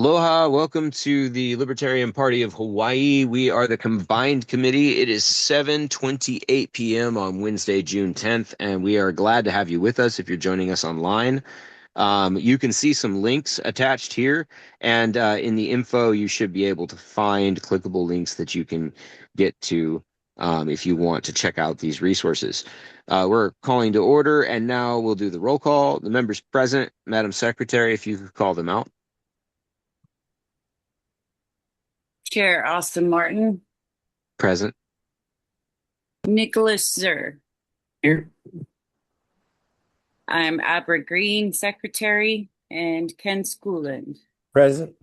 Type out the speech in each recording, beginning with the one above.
Aloha, welcome to the Libertarian Party of Hawaii. We are the combined committee. It is 7:28 p.m. on Wednesday, June 10th, and we are glad to have you with us if you're joining us online. You can see some links attached here, and in the info, you should be able to find clickable links that you can get to if you want to check out these resources. We're calling to order, and now we'll do the roll call. The members present, Madam Secretary, if you could call them out. Chair Austin Martin, Present. Nicholas Zehr. Here. I'm Abbra Green, Secretary, and Ken Schoolland. Present.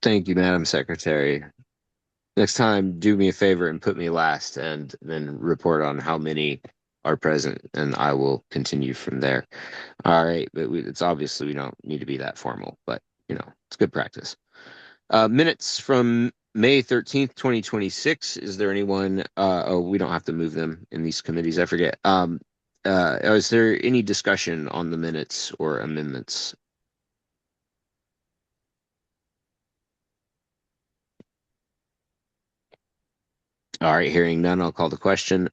Thank you, Madam Secretary. Next time, do me a favor and put me last and then report on how many are present, and I will continue from there. All right, but it's obviously we don't need to be that formal, but it's good practice. Minutes from May 13th, 2026. Is there anyone? We don't have to move them in these committees. I forget. Is there any discussion on the minutes or amendments? All right, hearing none, I'll call the question.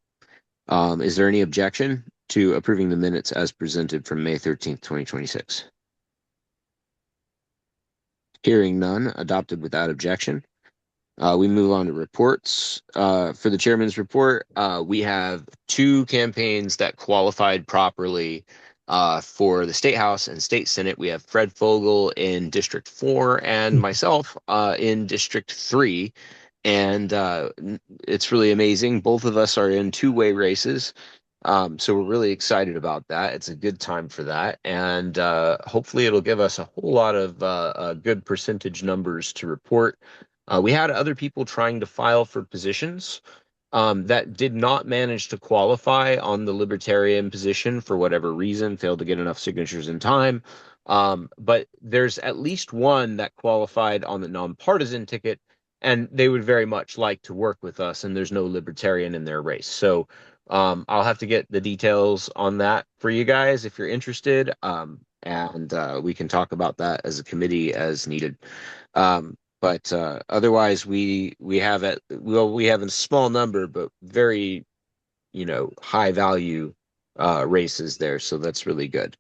Is there any objection to approving the minutes as presented from May 13th, 2026? Hearing none, adopted without objection. We move on to reports. For the chairman's report, we have two campaigns that qualified properly for the State House and State Senate. We have Fred Fogel in District 4 and myself in District 3. And it's really amazing. Both of us are in two-way races. So we're really excited about that. It's a good time for that. And hopefully it'll give us a whole lot of good percentage numbers to report. We had other people trying to file for positions that did not manage to qualify on the Libertarian position for whatever reason, failed to get enough signatures in time. But there's at least one that qualified on the nonpartisan ticket, and they would very much like to work with us, and there's no Libertarian in their race. So I'll have to get the details on that for you guys if you're interested, and we can talk about that as a committee as needed. But otherwise, we have a small number, but very high value races there, so that's really good.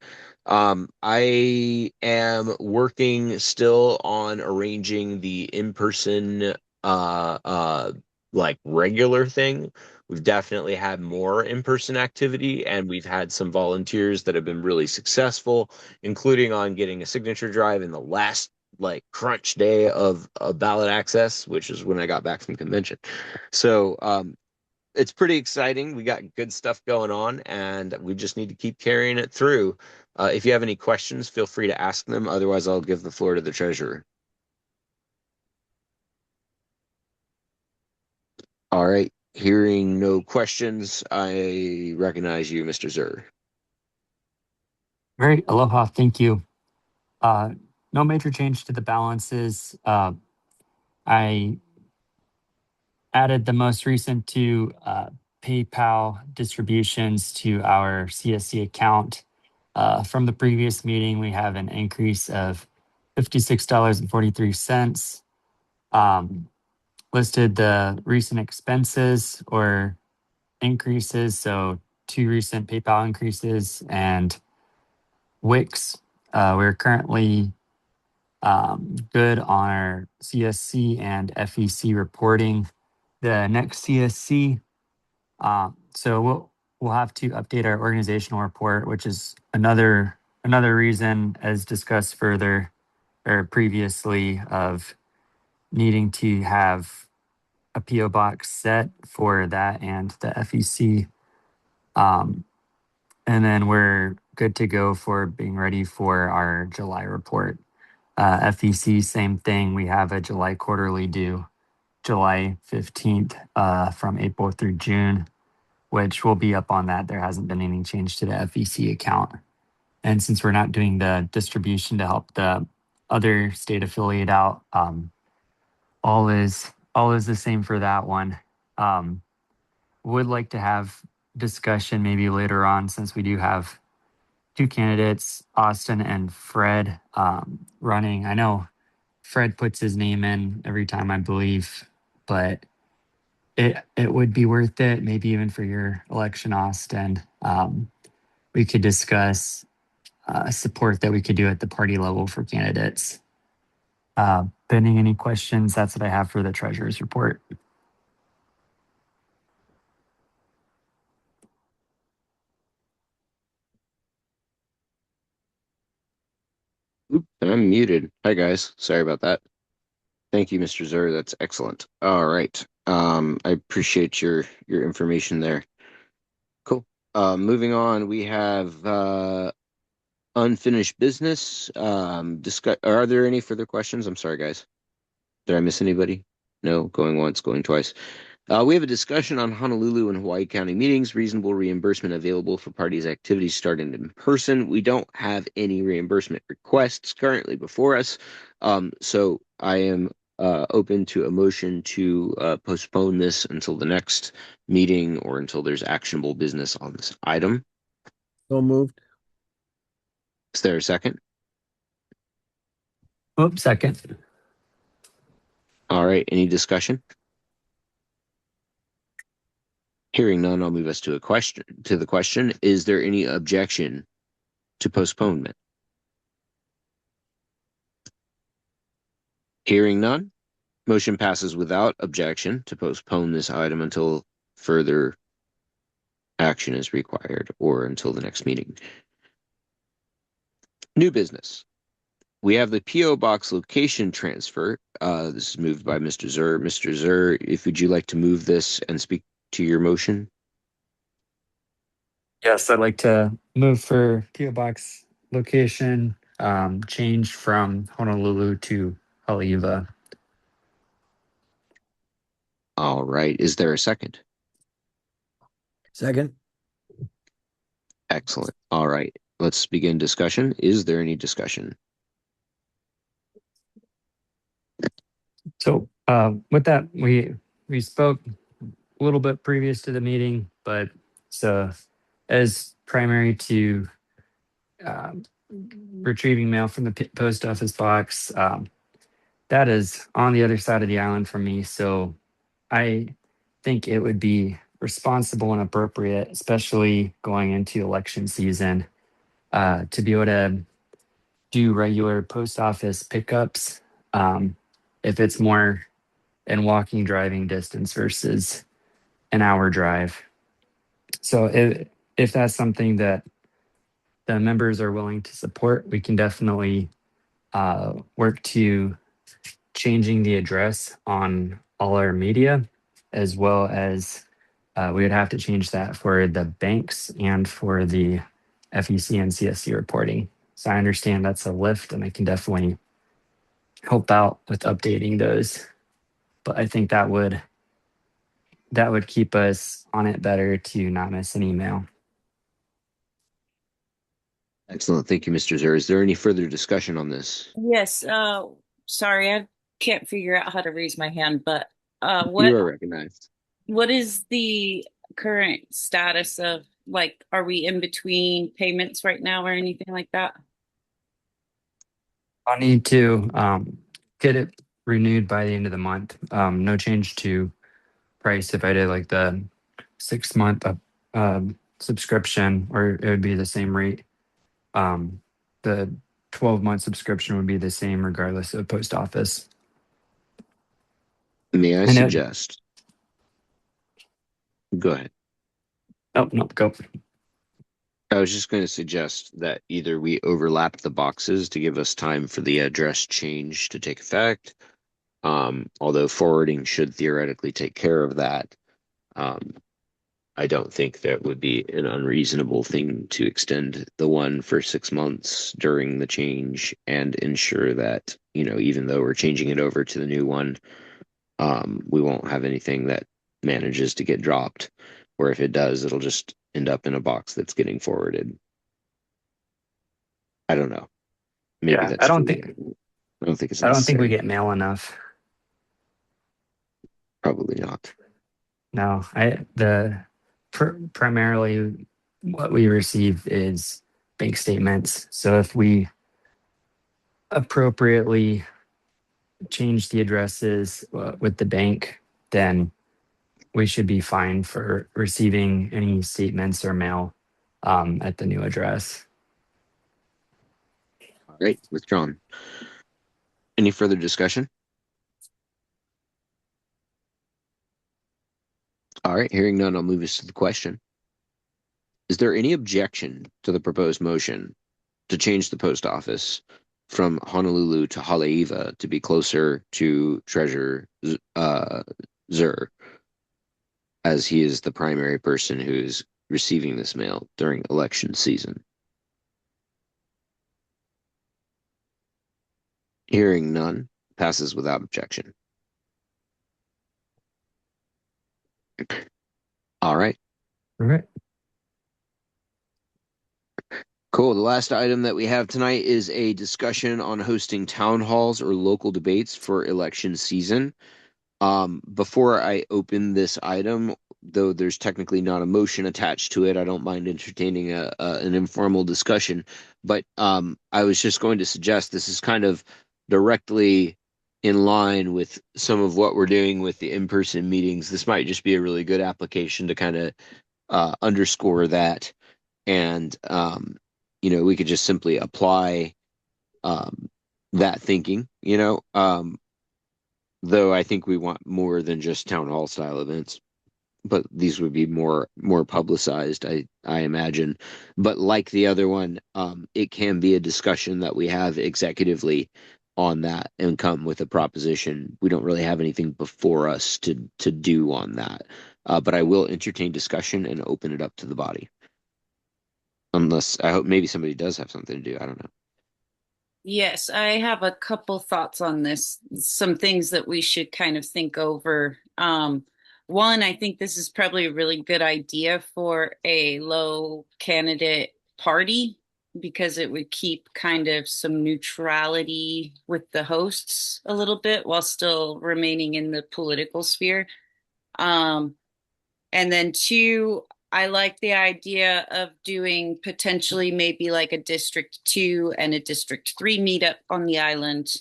I am working still on arranging the in-person like regular thing. We've definitely had more in-person activity, and we've had some volunteers that have been really successful, including on getting a signature drive in the last crunch day of ballot access, which is when I got back from convention. So it's pretty exciting. We got good stuff going on, and we just need to keep carrying it through. If you have any questions, feel free to ask them. Otherwise, I'll give the floor to the treasurer. All right. Hearing no questions, I recognize you, Mr. Zehr. Great. Aloha. Thank you. No major change to the balances. I added the most recent two PayPal distributions to our CSC account. From the previous meeting, we have an increase of $56.43. Listed the recent expenses or increases, so two recent PayPal increases and Wix. We're currently good on our CSC and FEC reporting. The next CSC, so we'll have to update our organizational report, which is another reason, as discussed further or previously, of needing to have a PO box set for that and the FEC. And then we're good to go for being ready for our July report. FEC, same thing. We have a July quarterly due July 15th from April through June, which will be up on that. There hasn't been any change to the FEC account. And since we're not doing the distribution to help the other state affiliate out, all is the same for that one. Would like to have discussion maybe later on, since we do have two candidates, Austin and Fred, running. I know Fred puts his name in every time, I believe, but it would be worth it, maybe even for your election, Austin. We could discuss support that we could do at the party level for candidates. Pending any questions, that's what I have for the treasurer's report. Oop, I'm muted. Hi, guys. Sorry about that. Thank you, Mr. Zehr. That's excellent. All right. I appreciate your information there. Cool. Moving on, we have unfinished business. Are there any further questions? I'm sorry, guys. Did I miss anybody? No, going once, going twice. We have a discussion on Honolulu and Hawaii County meetings, reasonable reimbursement available for parties' activities starting in person. We don't have any reimbursement requests currently before us. So I am open to a motion to postpone this until the next meeting or until there's actionable business on this item. So moved. Is there a second? Oops, second. All right, any discussion? Hearing none, I'll move us to the question. Is there any objection to postponement? Hearing none, motion passes without objection to postpone this item until further action is required or until the next meeting. New business. We have the P.O. Box location transfer. This is moved by Mr. Zehr. Mr. Zehr, would you like to move this and speak to your motion? Yes, I'd like to move for PO Box location change from Honolulu to Haleiwa. All right. Is there a second? Second. Excellent. All right. Let's begin discussion. Is there any discussion? So with that, we spoke a little bit previous to the meeting, but so as primary to retrieving mail from the post office box, that is on the other side of the island from me. So I think it would be responsible and appropriate, especially going into election season, to be able to do regular post office pickups if it's more in walking driving distance versus an hour drive. So if that's something that the members are willing to support, we can definitely work to changing the address on all our media, as well as we would have to change that for the banks and for the FEC and CSC reporting. So I understand that's a lift, and I can definitely help out with updating those. But I think that would keep us on it better to not miss an email. Excellent. Thank you, Mr. Zehr. Is there any further discussion on this? Yes, sorry, I can't figure out how to raise my hand, but You are recognized. what is the current status of, like, are we in between payments right now or anything like that? I'll need to get it renewed by the end of the month. No change to price if I did like the 6-month subscription, or it would be the same rate. The 12-month subscription would be the same regardless of post office. May I suggest? Go ahead. Oh, no, go. I was just going to suggest that either we overlap the boxes to give us time for the address change to take effect, although forwarding should theoretically take care of that. I don't think that would be an unreasonable thing to extend the one for 6 months during the change and ensure that, even though we're changing it over to the new one, we won't have anything that manages to get dropped, or if it does, it'll just end up in a box that's getting forwarded. I don't know. Maybe Yeah, that's I don't true. think I don't think it's I don't think we necessary. get mail enough. Probably not. No, primarily what we receive is bank statements. So if we appropriately change the addresses with the bank, then we should be fine for receiving any statements or mail at the new address. All right, withdrawn. Any further discussion? All right, hearing none, I'll move us to the question. Is there any objection to the proposed motion to change the post office from Honolulu to Haleiwa to be closer to Treasurer Zehr, as he is the primary person who is receiving this mail during election season? Hearing none, passes without objection. All right. All right. Cool. The last item that we have tonight is a discussion on hosting town halls or local debates for election season. Before I open this item, though there's technically not a motion attached to it, I don't mind entertaining an informal discussion. But I was just going to suggest this is kind of directly in line with some of what we're doing with the in-person meetings. This might just be a really good application to kind of underscore that. And we could just simply apply that thinking, though I think we want more than just town hall style events, but these would be more publicized, I imagine. But like the other one, it can be a discussion that we have executively on that and come with a proposition. We don't really have anything before us to do on that, but I will entertain discussion and open it up to the body. Unless I hope maybe somebody does have something to do. I don't know. Yes, I have a couple thoughts on this. Some things that we should kind of think over. One, I think this is probably a really good idea for a low candidate party because it would keep kind of some neutrality with the hosts a little bit while still remaining in the political sphere. Um, and then two, I like the idea of doing potentially maybe like a District 2 and a District 3 meetup on the island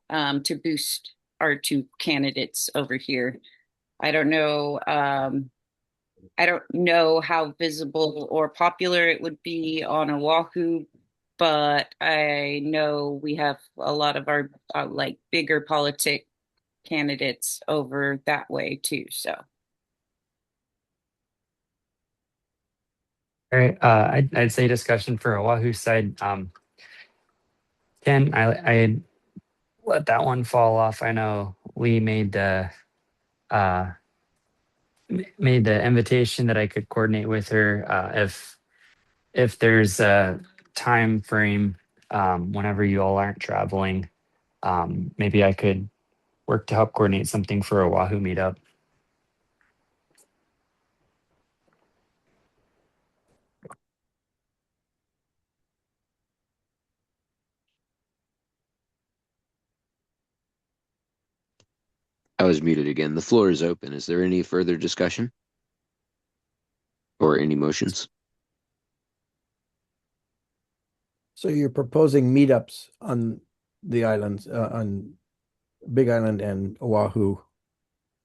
to boost our two candidates over here. I don't know. I don't know how visible or popular it would be on Oahu, but I know we have a lot of our like bigger politic candidates over that way too. So. All right. I'd say discussion for Oahu side. Ken, I let that one fall off. I know Lee uh, made the invitation that I could coordinate with her. If there's a time frame whenever you all aren't traveling, maybe I could work to help coordinate something for a Oahu meetup. I was muted again. The floor is open. Is there any further discussion or any motions? So you're proposing meetups on the islands, on Big Island and Oahu,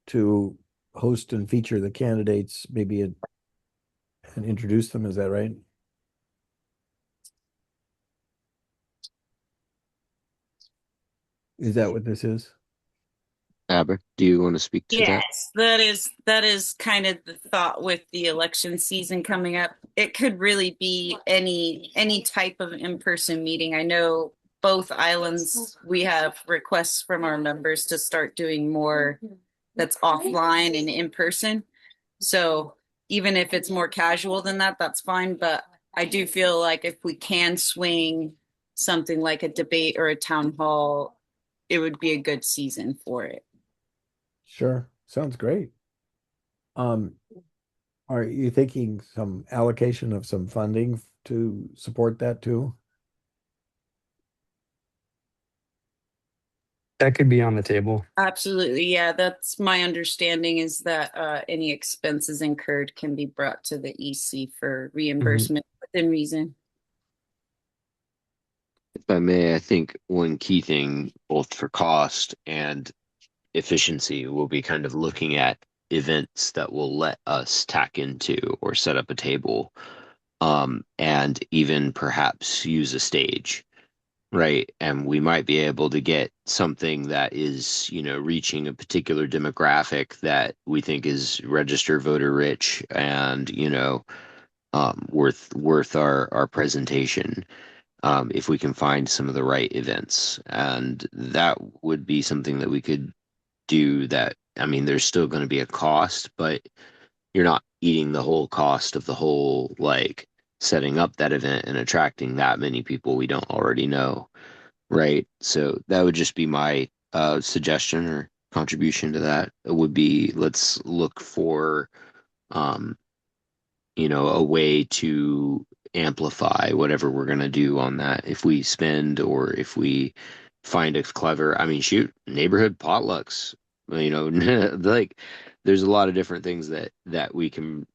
to host and feature the candidates, maybe and introduce them. Is that right? Is that what this is? Abbra, do you want to speak to that? Yes, that is kind of the thought with the election season coming up. It could really be any type of in-person meeting. I know both islands, we have requests from our members to start doing more that's offline and in person. So even if it's more casual than that, that's fine. But I do feel like if we can swing something like a debate or a town hall, it would be a good season for it. Sure. Sounds great. Are you thinking some allocation of some funding to support that too? That could be on the table. Absolutely. Yeah, that's my understanding is that any expenses incurred can be brought to the EC for reimbursement within reason. If I may, I think one key thing, both for cost and efficiency, will be kind of looking at events that will let us tack into or set up a table, and even perhaps use a stage, right? And we might be able to get something that is, reaching a particular demographic that we think is register voter rich and, worth our presentation, if we can find some of the right events. And that would be something that we could do that. I mean, there's still going to be a cost, but you're not eating the whole cost of the whole, like, setting up that event and attracting that many people we don't already know, right? So that would just be my suggestion or contribution to that. It would be, let's look for um, a way to amplify whatever we're going to do on that. If we spend or if we find a clever, I mean, shoot, neighborhood potlucks, like there's a lot of different things that we can,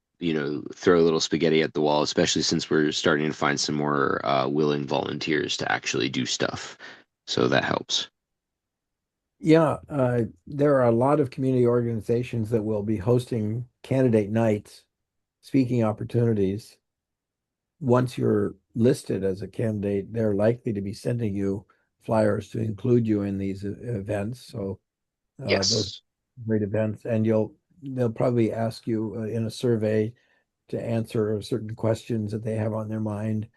throw a little spaghetti at the wall, especially since we're starting to find some more willing volunteers to actually do stuff. So that helps. Yeah, there are a lot of community organizations that will be hosting candidate nights, speaking opportunities. Once you're listed as a candidate, they're likely to be sending you flyers to include you in these events. So those Yes. great events, and they'll probably ask you in a survey to answer certain questions that they have on their mind.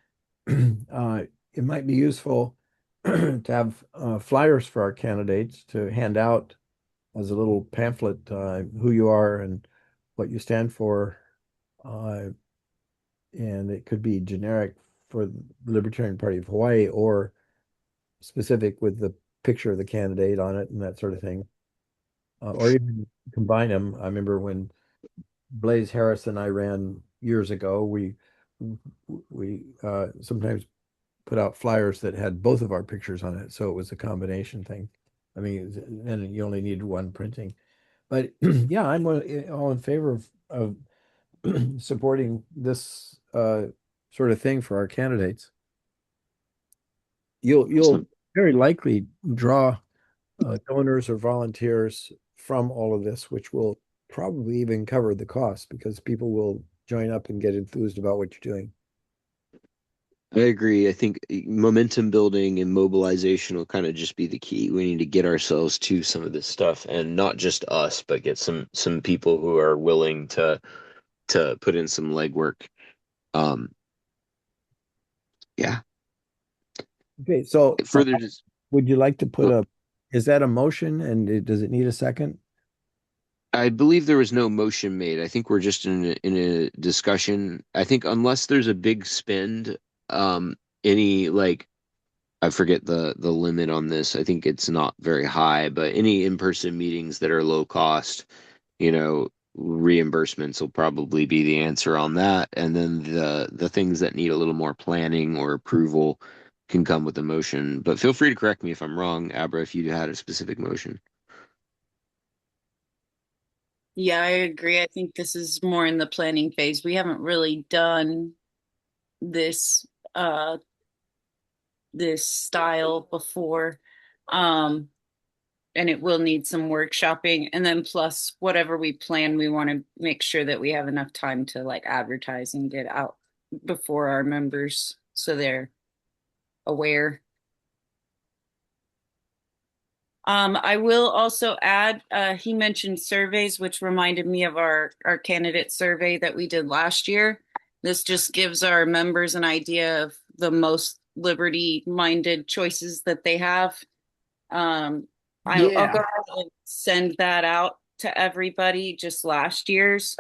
It might be useful to have flyers for our candidates to hand out as a little pamphlet, who you are and what you stand for. Uh, and it could be generic for the Libertarian Party of Hawaii or specific with the picture of the candidate on it and that sort of thing. Or even combine them. I remember when Blaze Harris and I ran years ago, we sometimes put out flyers that had both of our pictures on it, so it was a combination thing. I mean, and you only needed one printing. But yeah, I'm all in favor of supporting this sort of thing for our candidates. You'll Awesome. very likely draw donors or volunteers from all of this, which will probably even cover the cost because people will join up and get enthused about what you're doing. I agree. I think momentum building and mobilization will kind of just be the key. We need to get ourselves to some of this stuff, and not just us, but get some people who are willing to put in some legwork. Um, yeah. Okay, so Further, just would you like to put is that a motion and does it need a second? I believe there was no motion made. I think we're just in a discussion. I think unless there's a big spend, any, like, I forget the limit on this. I think it's not very high, but any in-person meetings that are low cost, reimbursements will probably be the answer on that. And then the things that need a little more planning or approval can come with the motion. But feel free to correct me if I'm wrong, Abra, if you had a specific motion. Yeah, I agree. I think this is more in the planning phase. We haven't really done this uh this style before. Um and it will need some workshopping, and then plus whatever we plan, we want to make sure that we have enough time to like advertise and get out before our members so they're aware. I will also add, he mentioned surveys, which reminded me of our candidate survey that we did last year. This just gives our members an idea of the most liberty-minded choices that they have. I'll go Yeah. ahead and send that out to everybody, just last year's.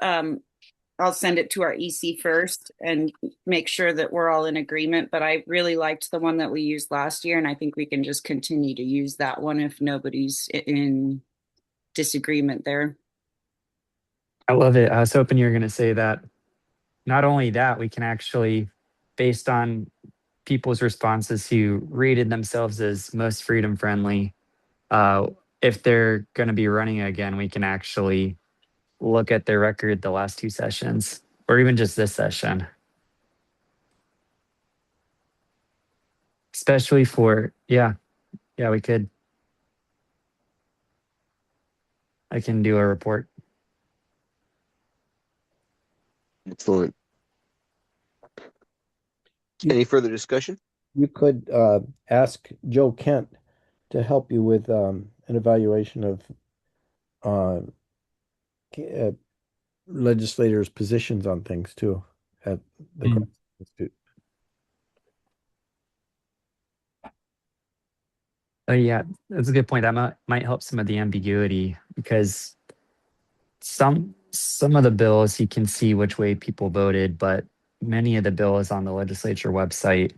I'll send it to our EC first and make sure that we're all in agreement. But I really liked the one that we used last year, and I think we can just continue to use that one if nobody's in disagreement there. I love it. I was hoping you were going to say that. Not only that, we can actually, based on people's responses who rated themselves as most freedom friendly, uh, if they're going to be running again, we can actually look at their record the last two sessions or even just this session. especially for, yeah, we could. I can do a report. Excellent. Any further discussion? You could ask Joe Kent to help you with an evaluation of uh, legislators' positions on things too at the Mm. Institute. Oh yeah, that's a good point. That might help some of the ambiguity, because some of the bills you can see which way people voted, but many of the bills on the legislature website,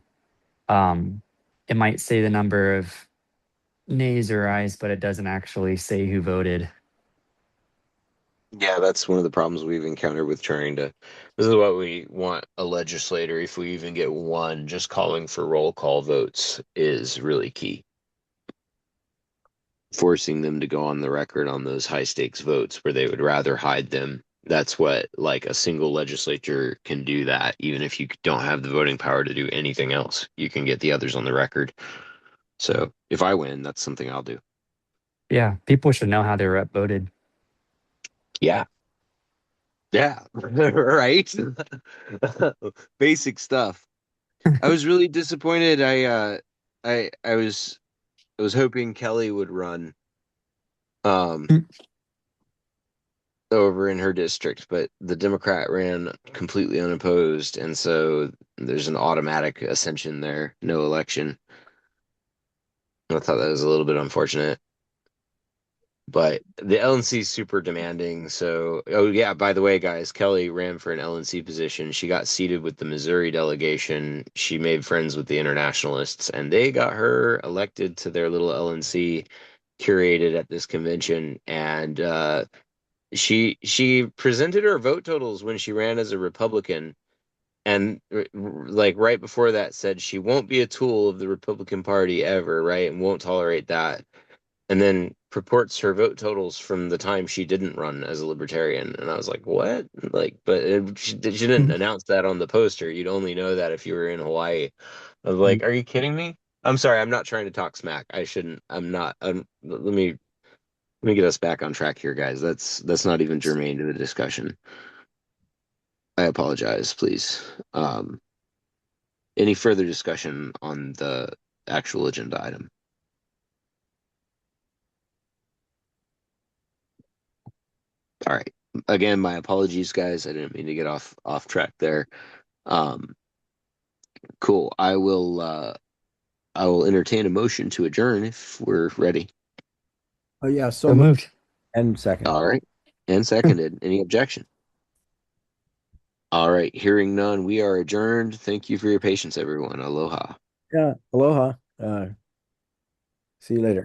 um, it might say the number of nays or ayes, but it doesn't actually say who voted. Yeah, that's one of the problems we've encountered with trying to. This is what we want a legislator, if we even get one, just calling for roll call votes is really key. Forcing them to go on the record on those high stakes votes where they would rather hide them. That's what, like, a single legislature can do that, even if you don't have the voting power to do anything else. You can get the others on the record. So if I win, that's something I'll do. Yeah, people should know how their rep voted. Yeah. Yeah. Right. Basic stuff. I was really disappointed. I was hoping Kelly would run um over in her district, but the Democrat ran completely unopposed, and so there's an automatic ascension there, no election. I thought that was a little bit unfortunate. But the LNC is super demanding. So, oh yeah, by the way, guys, Kelly ran for an LNC position. She got seated with the Missouri delegation. She made friends with the internationalists, and they got her elected to their little LNC curated at this convention. And she presented her vote totals when she ran as a Republican, and like right before that said she won't be a tool of the Republican Party ever, right, and won't tolerate that, and then purports her vote totals from the time she didn't run as a libertarian. And I was like, what? Like, but she didn't announce that on the poster. You'd only know that if you were in Hawaii. I was like, are you kidding me? I'm sorry, I'm not trying to talk smack. I shouldn't. I'm not. Let me get us back on track here, guys. That's not even germane to the discussion. I apologize, please. Any further discussion on the actual agenda item? All right. Again, my apologies, guys. I didn't mean to get off track there. Um, cool. I will entertain a motion to adjourn if we're ready. Oh yeah, so So moved. and second. All right. And seconded. Any objection? All right. Hearing none, we are adjourned. Thank you for your patience, everyone. Aloha. Yeah, aloha. See you later.